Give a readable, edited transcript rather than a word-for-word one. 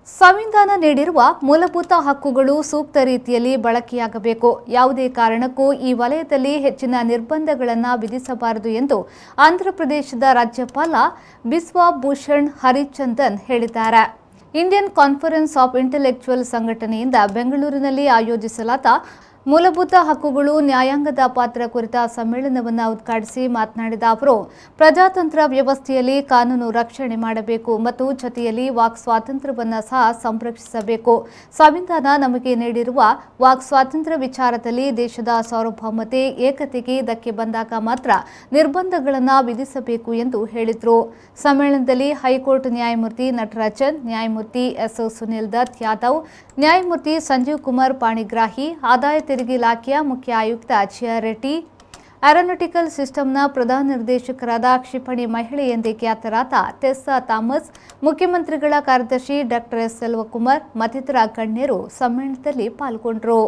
ಸಂವಿಧಾನ ನೀಡಿರುವ ಮೂಲಭೂತ ಹಕ್ಕುಗಳು ಸೂಕ್ತ ರೀತಿಯಲ್ಲಿ ಬಳಕೆಯಾಗಬೇಕು. ಯಾವುದೇ ಕಾರಣಕ್ಕೂ ಈ ವಲಯದಲ್ಲಿ ಹೆಚ್ಚಿನ ನಿರ್ಬಂಧಗಳನ್ನು ವಿಧಿಸಬಾರದು ಎಂದು ಆಂಧ್ರಪ್ರದೇಶದ ರಾಜ್ಯಪಾಲ ಬಿಸ್ವಾ ಭೂಷಣ್ ಹರಿಚಂದನ್ ಹೇಳಿದ್ದಾರೆ. ಇಂಡಿಯನ್ ಕಾನ್ಫರೆನ್ಸ್ ಆಫ್ ಇಂಟೆಲೆಕ್ಚುವಲ್ ಸಂಘಟನೆಯಿಂದ ಬೆಂಗಳೂರಿನಲ್ಲಿ ಆಯೋಜಿಸಲಾದ ಮೂಲಭೂತ ಹಕ್ಕುಗಳು ನ್ಯಾಯಾಂಗದ ಪಾತ್ರ ಕುರಿತ ಸಮ್ಮೇಳನವನ್ನು ಉದ್ಘಾಟಿಸಿ ಮಾತನಾಡಿದ ಅವರು, ಪ್ರಜಾತಂತ್ರ ವ್ಯವಸ್ಥೆಯಲ್ಲಿ ಕಾನೂನು ರಕ್ಷಣೆ ಮಾಡಬೇಕು ಮತ್ತು ಜೊತೆಯಲ್ಲಿ ವಾಕ್ ಸ್ವಾತಂತ್ರ್ಯವನ್ನು ಸಹ ಸಂರಕ್ಷಿಸಬೇಕು. ಸಂವಿಧಾನ ನಮಗೆ ನೀಡಿರುವ ವಾಕ್ ಸ್ವಾತಂತ್ರ್ಯ ವಿಚಾರದಲ್ಲಿ ದೇಶದ ಸಾರ್ವಭೌಮತೆ, ಏಕತೆಗೆ ಧಕ್ಕೆ ಬಂದಾಗ ಮಾತ್ರ ನಿರ್ಬಂಧಗಳನ್ನು ವಿಧಿಸಬೇಕು ಎಂದು ಹೇಳಿದರು. ಸಮ್ಮೇಳನದಲ್ಲಿ ಹೈಕೋರ್ಟ್ ನ್ಯಾಯಮೂರ್ತಿ ನಟರಾಜನ್, ನ್ಯಾಯಮೂರ್ತಿ ಎಸ್ ಸುನಿಲ್ ದತ್ ಯಾದವ್, ನ್ಯಾಯಮೂರ್ತಿ ಸಂಜೀವ್ ಕುಮಾರ್ ಪಾಣಿಗ್ರಾಹಿ, ಆದಾಯ ತೆರಿಗೆ ಇಲಾಖೆಯ ಮುಖ್ಯ ಆಯುಕ್ತ ಅಜಯ ರೆಡ್ಡಿ, ಏರೋನಾಟಿಕಲ್ ಸಿಸ್ಟಂನ ಪ್ರಧಾನ ನಿರ್ದೇಶಕರಾದ ಕ್ಷಿಪಣಿ ಮಹಿಳೆ ಎಂದೇ ಖ್ಯಾತರಾದ ಟೆಸ್ಸಾ ಥಾಮಸ್, ಮುಖ್ಯಮಂತ್ರಿಗಳ ಕಾರ್ಯದರ್ಶಿ ಡಾಕ್ಟರ್ ಎಸ್ ಸೆಲ್ವಕುಮಾರ್ ಮತ್ತಿತರ ಗಣ್ಯರು ಸಮ್ಮೇಳನದಲ್ಲಿ ಪಾಲ್ಗೊಂಡರು.